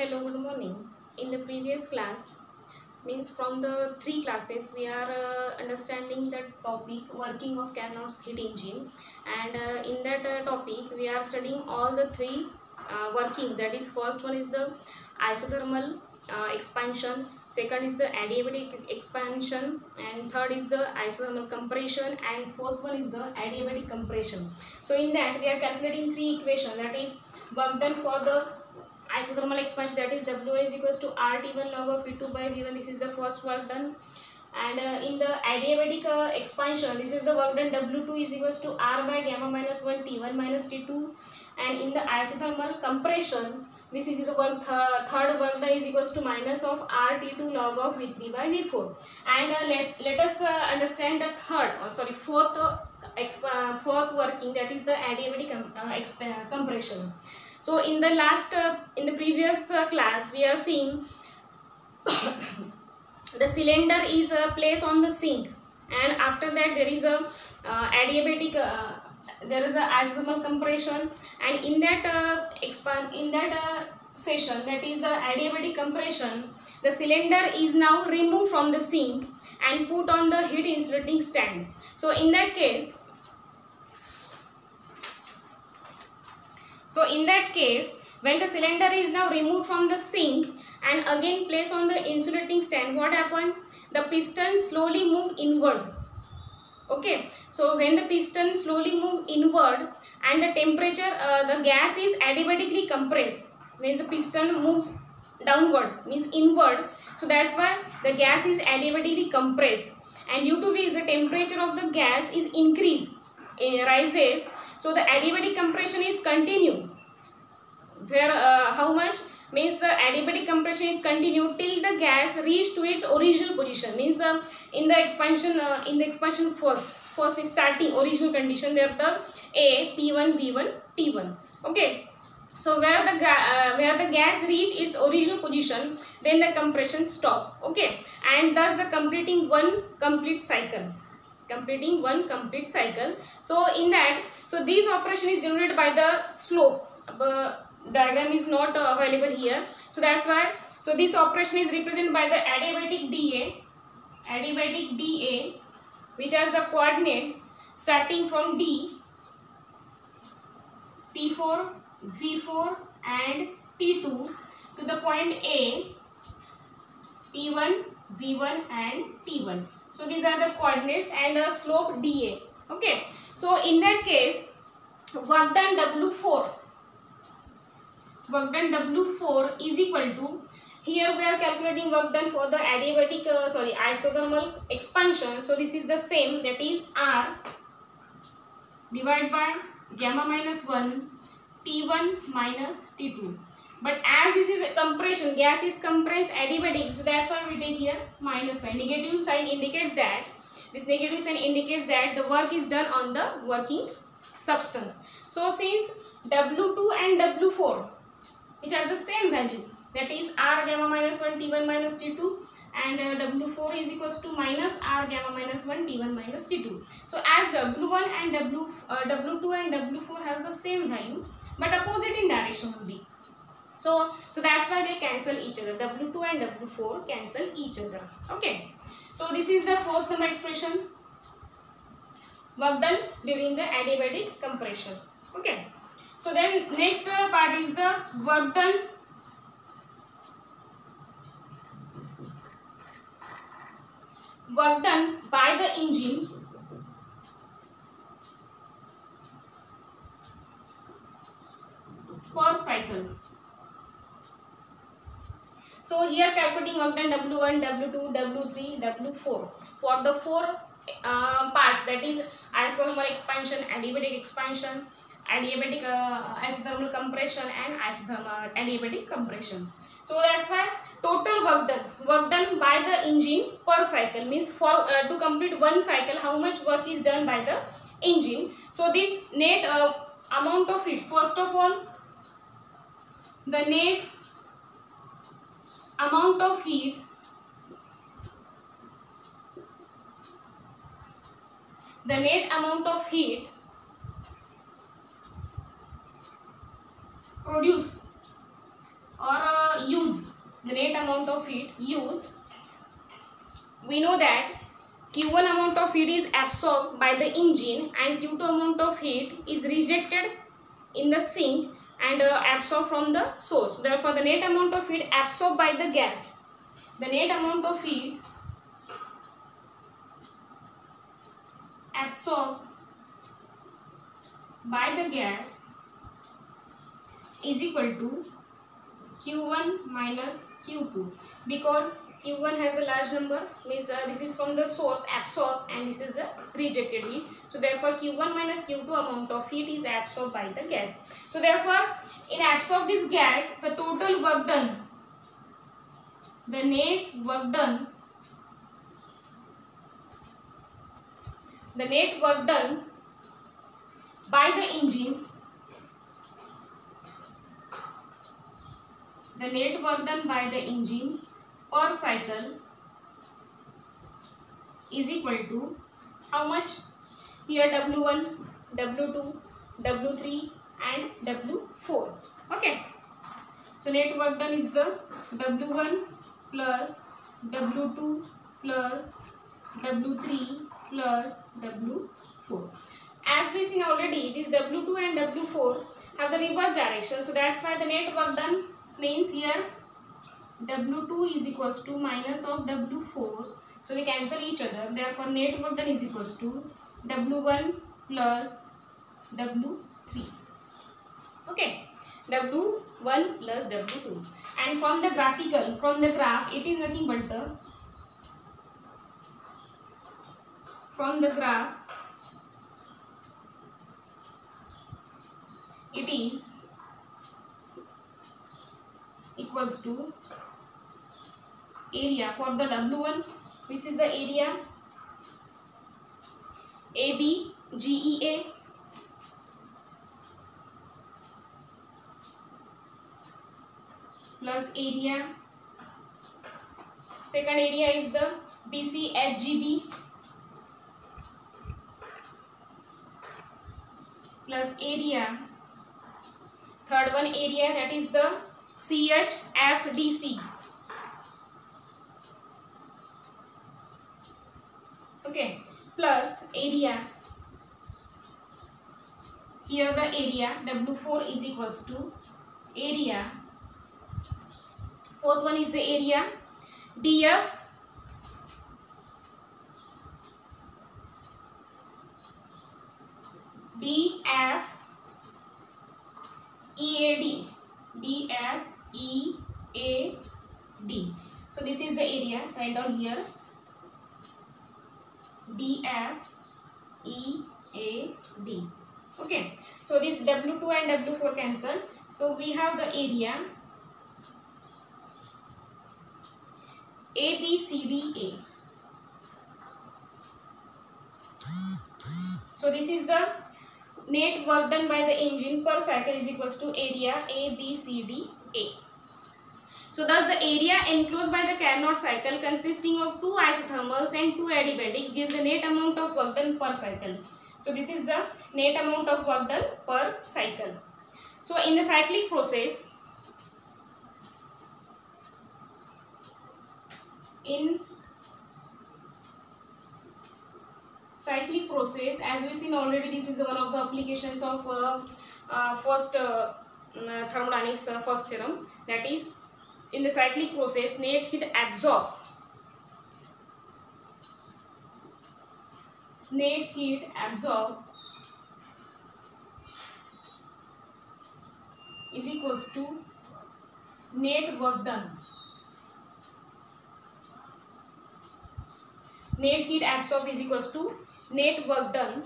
Hello, good morning. In the previous class, means from the three classes, we are understanding the topic working of Carnot's heat engine, and in that topic, we are studying all the three working. That is, first one is the isothermal expansion, second is the adiabatic expansion, and third is the isothermal compression, and fourth one is the adiabatic compression. So in that, we are calculating three equations. That is work done for the isothermal expansion, that is W1 is equals to RT1 log of V2 by V1. This is the first work done. And in the adiabatic expansion, this is the work done. W2 is equals to R by gamma minus 1 T1 minus T2. And in the isothermal compression, this is the work third work done is equals to minus of RT2 log of V3 by V4. And let us understand the fourth working, that is the adiabatic compression. So in the previous class, we are seeing the cylinder is placed on the sink, and after that there is a adiabatic, there is a isothermal compression, and in that session, that is the adiabatic compression, the cylinder is now removed from the sink and put on the heat insulating stand. So in that case, when the cylinder is now removed from the sink and again placed on the insulating stand, what happened? The piston slowly moved inward. Okay, so when the piston slowly moved inward and the temperature, the gas is adiabatically compressed. Means the piston moves downward, means inward. So that's why the gas is adiabatically compressed. And due to which the temperature of the gas is rises. So the adiabatic compression is continued. Where how much? Means the adiabatic compression is continued till the gas reach to its original position. Means in the expansion first is starting original condition. There the A, P1, V1, T1. Okay. So where the gas reach its original position, then the compression stop. Okay, and thus the completing one complete cycle. So in that, so this operation is denoted by the slope. Diagram is not available here, so that's why. So this operation is represented by the adiabatic dA, which has the coordinates starting from D, P4, V4 and T2 to the point A, P1, V1 and T1. So these are the coordinates and a slope dA. Okay. So in that case, work done W4 is equal to, here we are calculating work done for the adiabatic isothermal expansion. So this is the same, that is R divided by gamma minus 1 T1 minus T2. But as this is a compression, gas is compressed adiabatic, so that's why we take here minus sign. Negative sign indicates that the work is done on the working substance. So since W2 and W4, which has the same value, that is R gamma minus 1 T1 minus T2, and W4 is equals to minus R gamma minus 1 T1 minus T2. So as W1 and W2 and W4 has the same value but opposite in direction only. So that's why they cancel each other. W2 and W4 cancel each other. Okay. So this is the fourth number expression. Work done during the adiabatic compression. Okay. So then next part is the work done by the engine per cycle. So here calculating work done W1, W2, W3, W4 for the four parts, that is isothermal expansion, adiabatic expansion, adiabatic isothermal compression and isothermal adiabatic compression. So that's why total work done by the engine per cycle, means for to complete one cycle how much work is done by the engine. So this net amount of heat, first of all the net amount of heat produced or used amount of heat used, we know that Q1 amount of heat is absorbed by the engine and Q2 amount of heat is rejected in the sink and absorbed from the source. Therefore, the net amount of heat absorbed by the gas, the net amount of heat absorbed by the gas is equal to Q1 minus Q2, because Q1 has a large number, means this is from the source absorbed and this is the rejected heat. So therefore Q1 minus Q2 amount of heat is absorbed by the gas. So therefore in absorb this gas, the total work done, the net work done, by the engine, the net work done by the engine per cycle is equal to how much? Here W1, W2, W3 and W4. Okay. So net work done is the W1 plus W2 plus W3 plus W4. As we seen already, this W2 and W4 have the reverse direction. So that's why the net work done means here W2 is equals to minus of W4. So they cancel each other. Therefore net work done is equals to W1 plus W3. Okay. W1 plus W2. And from the graph, it is nothing but the, from the graph, it is equals to area for the W1. This is the area ABGEA plus area, second area is the BCHGB plus area, third one area, that is the CHFDC. Okay, plus area, here the area W4 is equals to area, fourth one is the area DF EAD, so this is the area, write down here DFEAD. Okay, so this W2 and W4 cancel, so we have the area ABCDA. So this is the net work done by the engine per cycle is equals to area ABCDA. So thus the area enclosed by the Carnot cycle consisting of 2 isothermals and 2 adiabatics gives the net amount of work done per cycle. So this is the net amount of work done per cycle. So in the cyclic process, as we seen already, this is the one of the applications of first thermodynamics first theorem, that is in the cyclic process net heat absorbed is equals to net work done. Net heat absorbed is equals to net work done.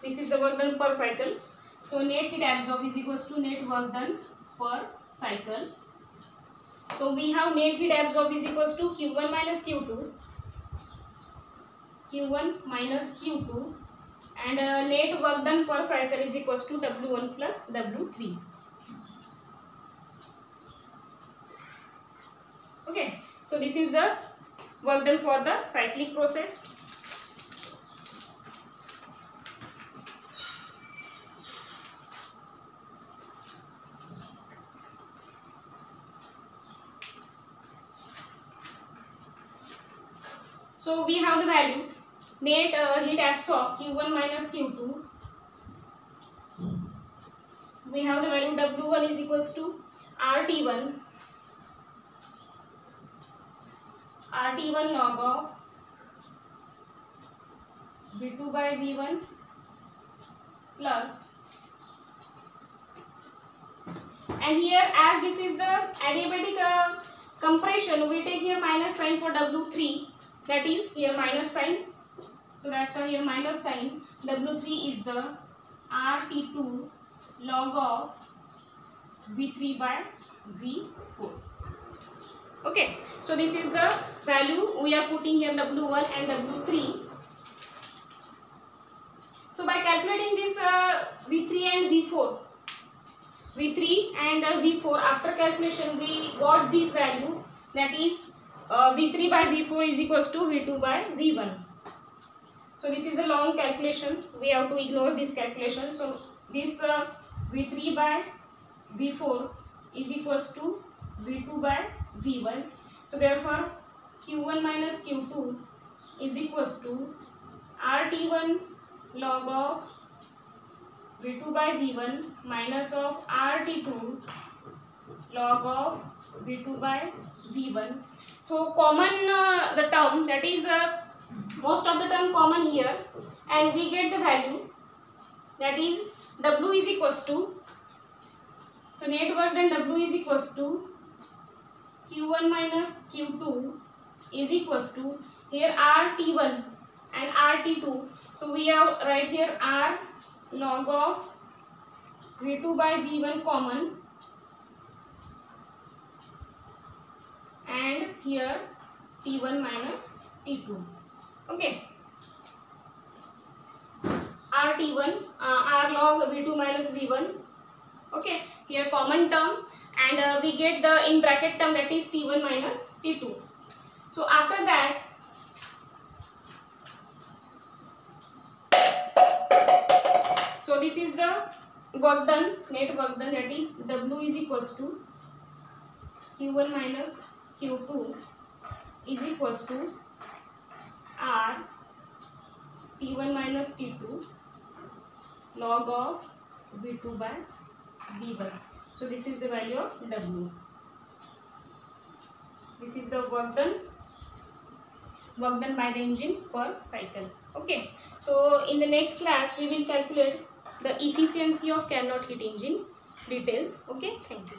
This is the work done per cycle. So net heat absorbed is equals to net work done per cycle. So we have net heat absorbed is equals to Q1 minus Q2. And net work done per cycle is equals to W1 plus W3. Okay, so this is the work done for the cyclic process. So we have the value net heat absorbed Q1 minus Q2. We have the value W1 is equals to RT1 log of V2 by V1 plus, and here as this is the adiabatic compression, we take here minus sign for W3, that is here minus sign, so that's why here minus sign. W3 is the RT2 log of V3 by V4. Okay, so this is the value we are putting here, W1 and W3. So by calculating this V3 and V4, after calculation we got this value, that is V3 by V4 is equals to V2 by V1. So this is a long calculation, we have to ignore this calculation. So this V3 by V4 is equals to V2 by V1. So therefore Q1 minus Q2 is equals to RT1 log of V2 by V1 minus of RT2 log of V2 by V1. So common the term, that is most of the term common here, and we get the value, that is W is equals to, so net work done W is equals to Q1 minus Q2 is equals to here RT1 and RT2. So we have right here R log of V2 by V1 common, and here T1 minus T2. Okay, RT1 R log V2 minus V1. Okay, here common term, and we get the in bracket term, that is T1 minus T2. So after that, so this is the work done, net work done, that is W is equals to Q1 minus Q2 is equals to R T1 minus T2 log of V2 by V1. So this is the value of W. This is the work done by the engine per cycle. Okay, so in the next class we will calculate the efficiency of Carnot heat engine details. Okay, thank you.